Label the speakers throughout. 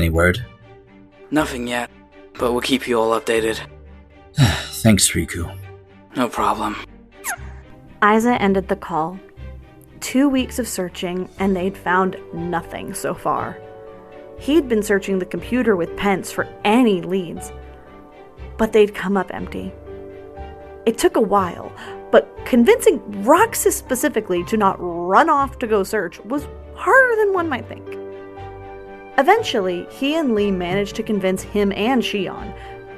Speaker 1: Any word?
Speaker 2: Nothing yet, but we'll keep you all updated.
Speaker 1: Thanks, Riku.
Speaker 2: No problem.
Speaker 3: Isa ended the call. 2 weeks of searching, and they'd found nothing so far. He'd been searching the computer with Pence for any leads, but they'd come up empty. It took a while, but convincing Roxas specifically to not run off to go search was harder than one might think. Eventually, he and Lee managed to convince him and Xion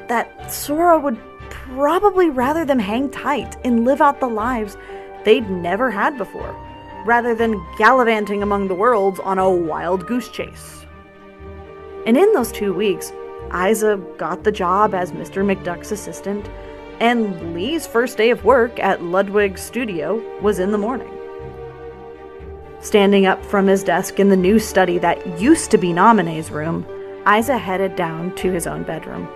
Speaker 3: that Sora would probably rather them hang tight and live out the lives they'd never had before, rather than gallivanting among the worlds on a wild goose chase. And in those 2 weeks, Isa got the job as Mr. McDuck's assistant, and Lee's first day of work at Ludwig's studio was in the morning. Standing up from his desk in the new study that used to be Naminé's room, Isa headed down to his own bedroom.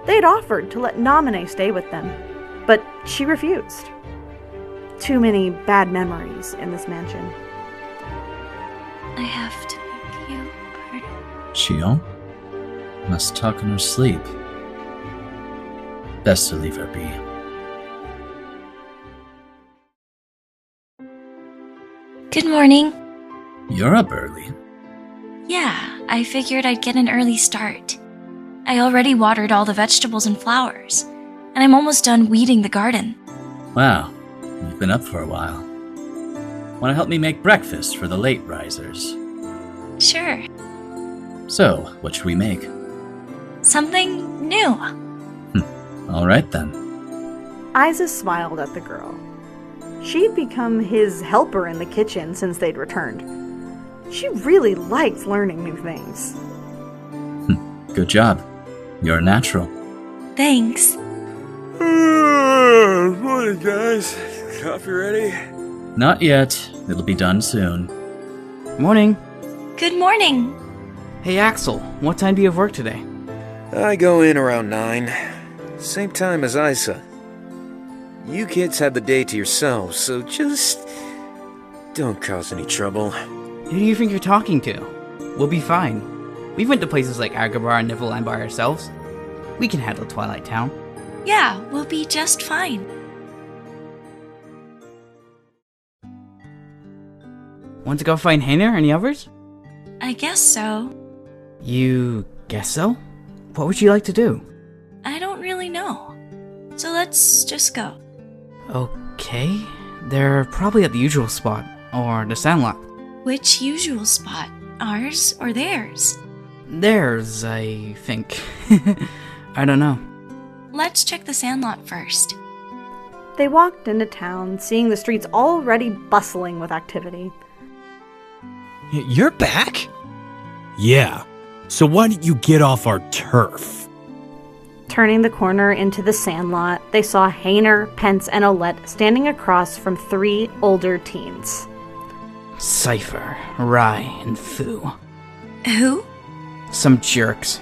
Speaker 3: They'd offered to let Naminé stay with them, but she refused. Too many bad memories in this mansion.
Speaker 4: I have to beg you pardon.
Speaker 1: Xion? Must talk in her sleep. Best to leave her be.
Speaker 4: Good morning.
Speaker 1: You're up early.
Speaker 4: Yeah, I figured I'd get an early start. I already watered all the vegetables and flowers, and I'm almost done weeding the garden.
Speaker 1: Wow, you've been up for a while. Want to help me make breakfast for the late risers?
Speaker 4: Sure.
Speaker 1: So, what should we make?
Speaker 4: Something new.
Speaker 1: All right then.
Speaker 3: Isa smiled at the girl. She'd become his helper in the kitchen since they'd returned. She really liked learning new things.
Speaker 1: Good job. You're a natural.
Speaker 4: Thanks.
Speaker 5: Morning, guys. Coffee ready?
Speaker 1: Not yet. It'll be done soon.
Speaker 2: Morning.
Speaker 4: Good morning.
Speaker 2: Hey, Axel, what time do you have work today?
Speaker 5: I go in around 9. Same time as Isa. You kids have the day to yourselves, so just don't cause any trouble.
Speaker 2: Who do you think you're talking to? We'll be fine. We went to places like Agrabah and Niflheim by ourselves. We can handle Twilight Town.
Speaker 4: Yeah, we'll be just fine.
Speaker 2: Want to go find Hayner and the others?
Speaker 4: I guess so.
Speaker 2: You guess so? What would you like to do?
Speaker 4: I don't really know. So let's just go.
Speaker 2: Okay. They're probably at the usual spot, or the Sandlot.
Speaker 4: Which usual spot? Ours or theirs?
Speaker 2: Theirs, I think. I don't know.
Speaker 4: Let's check the Sandlot first.
Speaker 3: They walked into town, seeing the streets already bustling with activity.
Speaker 6: You're back? Yeah. So why don't you get off our turf?
Speaker 3: Turning the corner into the Sandlot, they saw Hayner, Pence, and Olette standing across from 3 older teens.
Speaker 2: Seifer, Rai, and Fu.
Speaker 4: Who?
Speaker 2: Some jerks.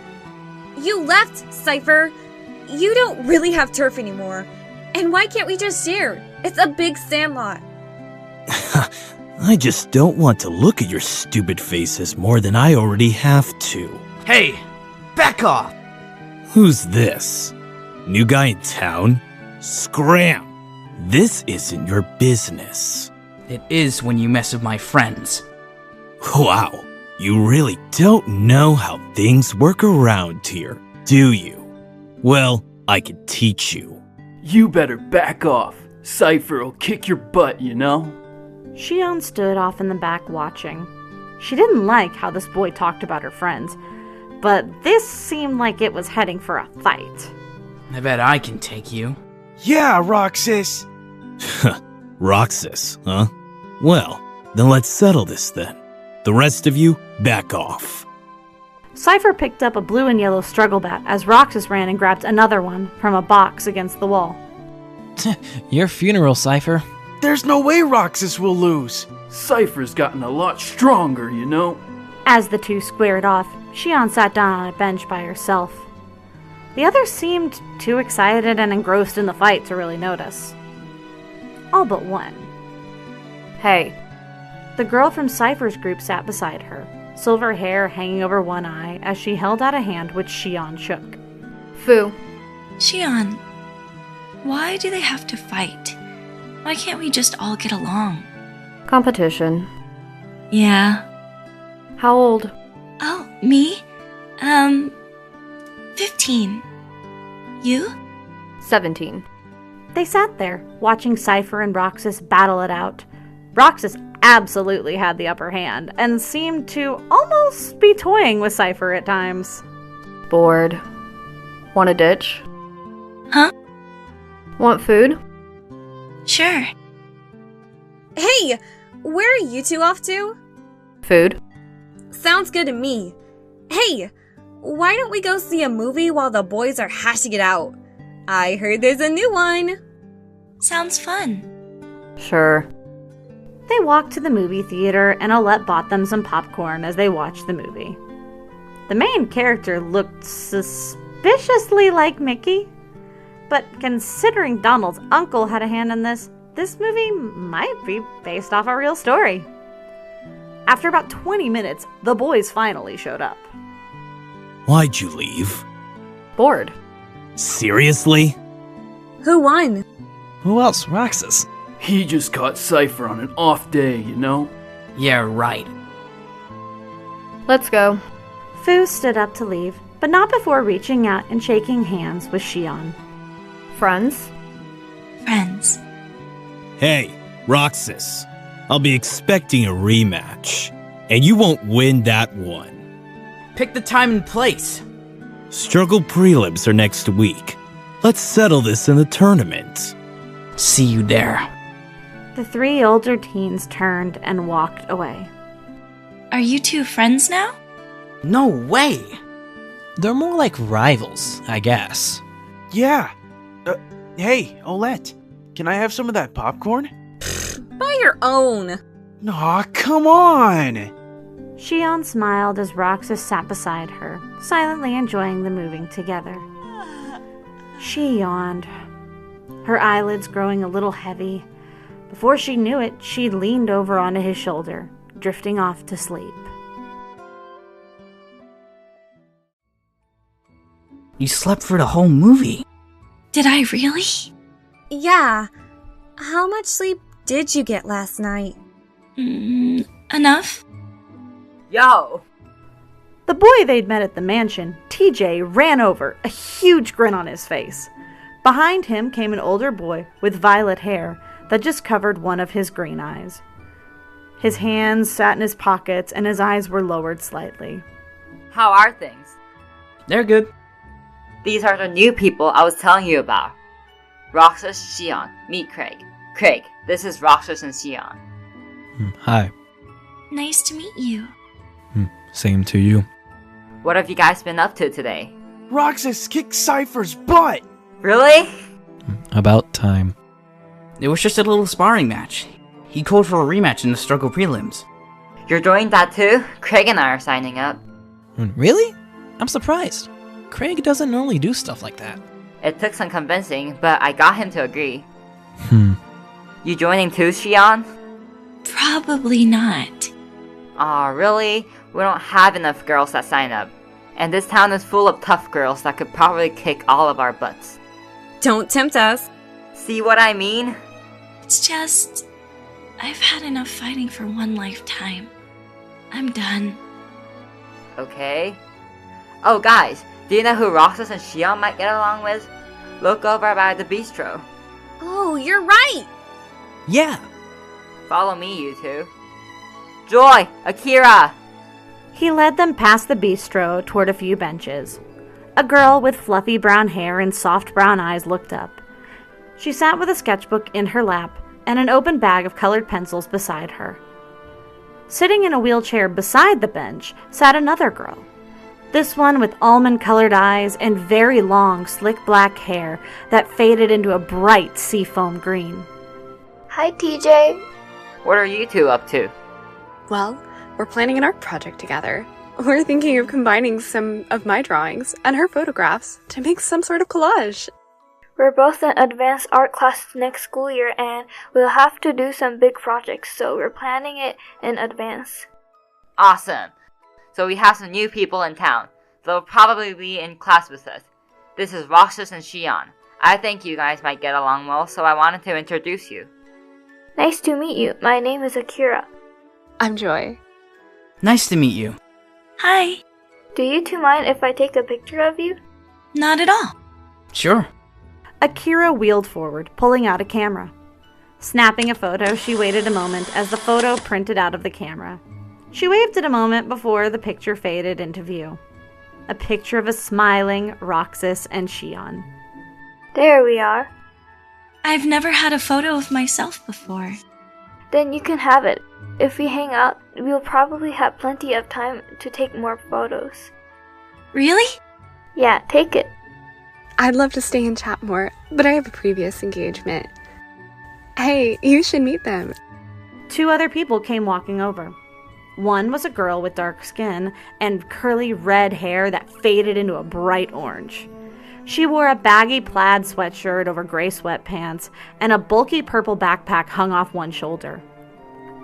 Speaker 7: You left, Seifer. You don't really have turf anymore. And why can't we just share? It's a big Sandlot.
Speaker 6: I just don't want to look at your stupid faces more than I already have to.
Speaker 2: Hey! Back off!
Speaker 6: Who's this? New guy in town? Scram! This isn't your business.
Speaker 2: It is when you mess with my friends.
Speaker 6: Wow, you really don't know how things work around here, do you? Well, I can teach you.
Speaker 8: You better back off. Seifer will kick your butt, you know?
Speaker 3: Xion stood off in the back watching. She didn't like how this boy talked about her friends, but this seemed like it was heading for a fight.
Speaker 2: I bet I can take you.
Speaker 9: Yeah, Roxas!
Speaker 6: Roxas, huh? Well, then let's settle this then. The rest of you, back off.
Speaker 3: Seifer picked up a blue and yellow struggle bat as Roxas ran and grabbed another one from a box against the wall.
Speaker 10: Your funeral, Seifer.
Speaker 9: There's no way Roxas will lose.
Speaker 8: Seifer's gotten a lot stronger, you know?
Speaker 3: As the two squared off, Xion sat down on a bench by herself. The others seemed too excited and engrossed in the fight to really notice. All but one. Hey. The girl from Seifer's group sat beside her, silver hair hanging over one eye as she held out a hand which Xion shook.
Speaker 11: Fu.
Speaker 4: Xion, why do they have to fight? Why can't we just all get along?
Speaker 11: Competition.
Speaker 4: Yeah.
Speaker 11: How old?
Speaker 4: Oh, me? 15. You?
Speaker 11: 17.
Speaker 3: They sat there, watching Seifer and Roxas battle it out. Roxas absolutely had the upper hand, and seemed to almost be toying with Seifer at times.
Speaker 11: Bored. Want a ditch?
Speaker 4: Huh?
Speaker 11: Want food?
Speaker 4: Sure.
Speaker 7: Hey! Where are you two off to?
Speaker 11: Food.
Speaker 7: Sounds good to me. Hey! Why don't we go see a movie while the boys are hashing it out? I heard there's a new one.
Speaker 4: Sounds fun.
Speaker 11: Sure.
Speaker 3: They walked to the movie theater, and Olette bought them some popcorn as they watched the movie. The main character looked suspiciously like Mickey, but considering Donald's uncle had a hand in this movie might be based off a real story. After about 20 minutes, the boys finally showed up.
Speaker 6: Why'd you leave?
Speaker 11: Bored.
Speaker 6: Seriously?
Speaker 7: Who won?
Speaker 10: Who else? Roxas.
Speaker 8: He just caught Seifer on an off day, you know?
Speaker 2: Yeah, right.
Speaker 11: Let's go.
Speaker 3: Fu stood up to leave, but not before reaching out and shaking hands with Xion.
Speaker 11: Friends?
Speaker 4: Friends.
Speaker 6: Hey, Roxas. I'll be expecting a rematch, and you won't win that one.
Speaker 2: Pick the time and place.
Speaker 6: Struggle prelims are next week. Let's settle this in the tournament.
Speaker 2: See you there.
Speaker 3: The three older teens turned and walked away.
Speaker 4: Are you two friends now?
Speaker 2: No way!
Speaker 10: They're more like rivals, I guess.
Speaker 9: Yeah. Hey, Olette, can I have some of that popcorn?
Speaker 7: Buy your own.
Speaker 9: Aw, come on!
Speaker 3: Xion smiled as Roxas sat beside her, silently enjoying the moving together. She yawned, her eyelids growing a little heavy. Before she knew it, she leaned over onto his shoulder, drifting off to sleep.
Speaker 2: You slept for the whole movie.
Speaker 4: Did I really?
Speaker 7: Yeah. How much sleep did you get last night?
Speaker 4: Enough?
Speaker 11: Yo!
Speaker 3: The boy they'd met at the mansion, TJ, ran over, a huge grin on his face. Behind him came an older boy with violet hair that just covered one of his green eyes. His hands sat in his pockets and his eyes were lowered slightly.
Speaker 12: How are things?
Speaker 2: They're good.
Speaker 12: These are the new people I was telling you about. Roxas, Xion, meet Kraig. Kraig, this is Roxas and Xion.
Speaker 10: Hi.
Speaker 4: Nice to meet you.
Speaker 10: Same to you.
Speaker 12: What have you guys been up to today?
Speaker 9: Roxas kicked Seifer's butt!
Speaker 12: Really?
Speaker 10: About time.
Speaker 2: It was just a little sparring match. He called for a rematch in the struggle prelims.
Speaker 12: You're doing that too? Kraig and I are signing up.
Speaker 10: Really? I'm surprised. Kraig doesn't normally do stuff like that.
Speaker 12: It took some convincing, but I got him to agree.
Speaker 6: You
Speaker 12: joining too, Xion?
Speaker 4: Probably not.
Speaker 12: Aw, really? We don't have enough girls that sign up. And this town is full of tough girls that could probably kick all of our butts.
Speaker 7: Don't tempt us.
Speaker 12: See what I mean?
Speaker 4: It's just... I've had enough fighting for one lifetime. I'm done.
Speaker 12: Okay. Oh, guys, do you know who Roxas and Xion might get along with? Look over by the bistro.
Speaker 7: Oh, you're right!
Speaker 10: Yeah.
Speaker 12: Follow me, you two. Joy! Akira!
Speaker 3: He led them past the bistro toward a few benches. A girl with fluffy brown hair and soft brown eyes looked up. She sat with a sketchbook in her lap and an open bag of colored pencils beside her. Sitting in a wheelchair beside the bench sat another girl. This one with almond-colored eyes and very long, slick black hair that faded into a bright seafoam green.
Speaker 13: Hi, TJ.
Speaker 12: What are you two up to?
Speaker 14: Well, we're planning an art project together. We're thinking of combining some of my drawings and her photographs to make some sort of collage.
Speaker 13: We're both in advanced art classes next school year and we'll have to do some big projects, so we're planning it in advance.
Speaker 12: Awesome. so we have some new people in town. They'll probably be in class with us. This is Roxas and Xion. I think you guys might get along well, so I wanted to introduce you.
Speaker 13: Nice to meet you. My name is Akira.
Speaker 14: I'm Joy.
Speaker 2: Nice to meet you.
Speaker 4: Hi.
Speaker 13: Do you two mind if I take a picture of you?
Speaker 4: Not at all.
Speaker 2: Sure.
Speaker 3: Akira wheeled forward, pulling out a camera. Snapping a photo, she waited a moment as the photo printed out of the camera. She waved it a moment before the picture faded into view. A picture of a smiling Roxas and Xion.
Speaker 13: There we are.
Speaker 4: I've never had a photo of myself before.
Speaker 13: Then you can have it. If we hang out, we'll probably have plenty of time to take more photos.
Speaker 4: Really?
Speaker 13: Yeah, take it.
Speaker 14: I'd love to stay and chat more, but I have a previous engagement. Hey, you should meet them.
Speaker 3: 2 other people came walking over. One was a girl with dark skin and curly red hair that faded into a bright orange. She wore a baggy plaid sweatshirt over gray sweatpants, and a bulky purple backpack hung off one shoulder.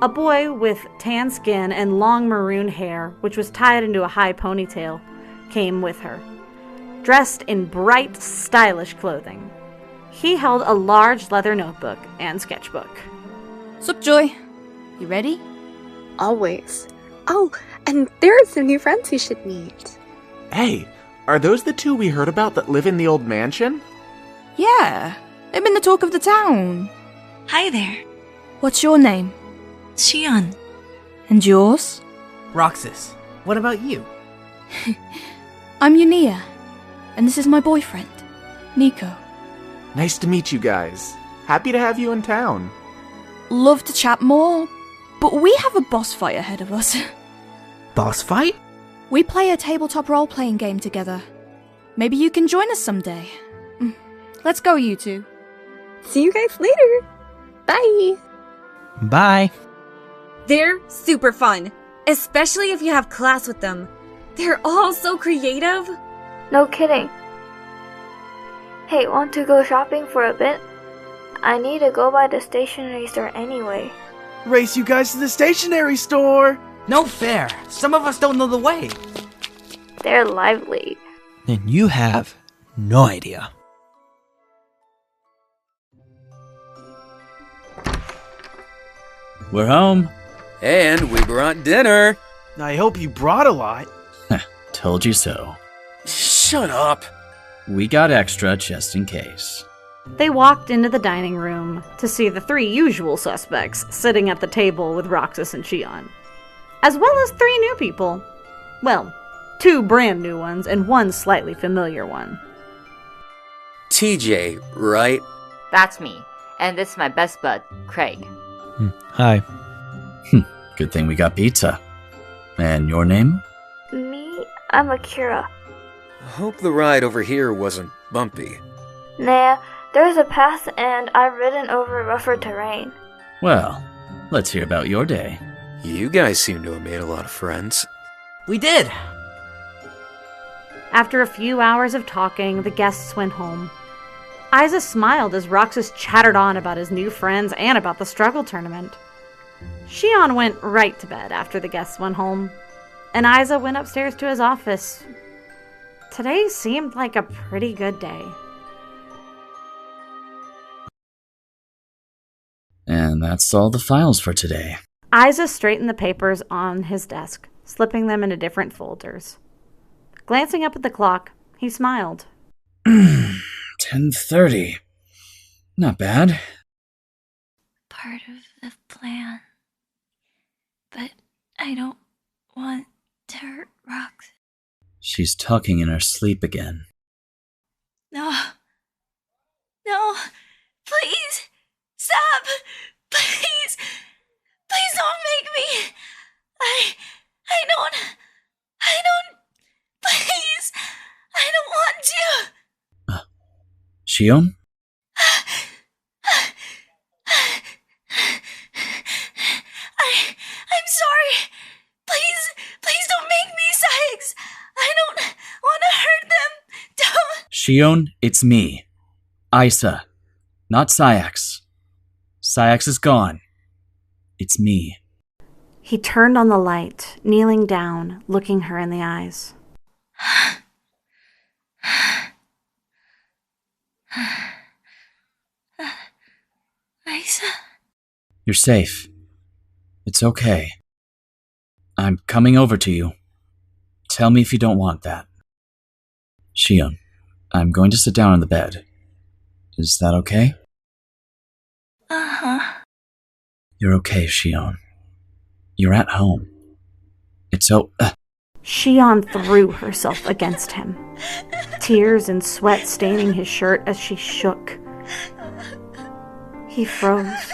Speaker 3: A boy with tan skin and long maroon hair, which was tied into a high ponytail, came with her, dressed in bright, stylish clothing. He held a large leather notebook and sketchbook.
Speaker 15: Sup, Joy? You ready?
Speaker 14: Always. Oh, and there are some new friends you should meet.
Speaker 9: Hey, are those the 2 we heard about that live in the old mansion?
Speaker 15: Yeah, they've been the talk of the town.
Speaker 4: Hi there.
Speaker 15: What's your name?
Speaker 4: Xion.
Speaker 15: And yours?
Speaker 2: Roxas. What about you?
Speaker 15: I'm Iunia, and this is my boyfriend, Nico.
Speaker 9: Nice to meet you guys. Happy to have you in town.
Speaker 15: Love to chat more, but we have a boss fight ahead of us.
Speaker 2: Boss fight?
Speaker 15: We play a tabletop role-playing game together. Maybe you can join us someday. Let's go, you two.
Speaker 14: See you guys later. Bye.
Speaker 10: Bye.
Speaker 7: They're super fun, especially if you have class with them. They're all so creative.
Speaker 13: No kidding. Hey, want to go shopping for a bit? I need to go by the stationery store anyway.
Speaker 9: Race you guys to the stationery store!
Speaker 2: No fair. Some of us don't know the way.
Speaker 13: They're lively.
Speaker 10: Then you have no idea.
Speaker 1: We're home.
Speaker 5: And we brought dinner.
Speaker 9: I hope you brought a lot.
Speaker 1: Told you so.
Speaker 5: Shut up.
Speaker 1: We got extra just in case.
Speaker 3: They walked into the dining room to see the 3 usual suspects sitting at the table with Roxas and Xion, as well as 3 new people. Well, 2 brand new ones and 1 slightly familiar one.
Speaker 5: TJ, right?
Speaker 12: That's me, and this is my best bud, Kraig.
Speaker 10: Hi.
Speaker 1: Good thing we got pizza. And your name?
Speaker 13: Me? I'm Akira.
Speaker 5: Hope the ride over here wasn't bumpy.
Speaker 13: Nah, there's a path and I've ridden over rougher terrain.
Speaker 1: Well, let's hear about your day.
Speaker 5: You guys seem to have made a lot of friends.
Speaker 2: We did.
Speaker 3: After a few hours of talking, the guests went home. Isa smiled as Roxas chattered on about his new friends and about the struggle tournament. Xion went right to bed after the guests went home, and Isa went upstairs to his office. Today seemed like a pretty good day.
Speaker 1: And that's all the files for today.
Speaker 3: Isa straightened the papers on his desk, slipping them into different folders. Glancing up at the clock, he smiled.
Speaker 1: 10:30. Not bad.
Speaker 4: Part of the plan. But I don't want to hurt Rox.
Speaker 1: She's talking in her sleep again.
Speaker 4: No. No. Please. Stop. Please. Please don't make me. I don't. Please. I don't want to.
Speaker 1: Xion?
Speaker 4: I'm sorry. Please don't make me, Sykes. I don't want to hurt them. Don't.
Speaker 1: Xion, it's me. Isa. Not Syax. Syax is gone. It's me.
Speaker 3: He turned on the light, kneeling down, looking her in the eyes.
Speaker 4: Isa?
Speaker 1: You're safe. It's okay. I'm coming over to you. Tell me if you don't want that. Xion, I'm going to sit down on the bed. Is that okay?
Speaker 4: Uh-huh.
Speaker 1: You're okay, Xion. You're at home. It's
Speaker 3: Xion threw herself against him, tears and sweat staining his shirt as she shook. He froze.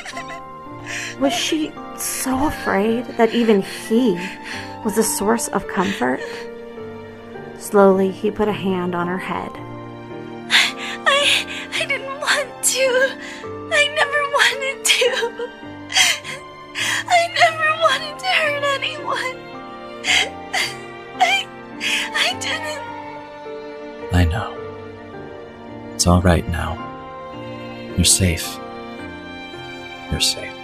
Speaker 3: Was she so afraid that even he was a source of comfort? Slowly, he put a hand on her head.
Speaker 4: I didn't want to. I never wanted to. I never wanted to hurt anyone. I didn't.
Speaker 1: I know. It's all right now. You're safe. You're safe.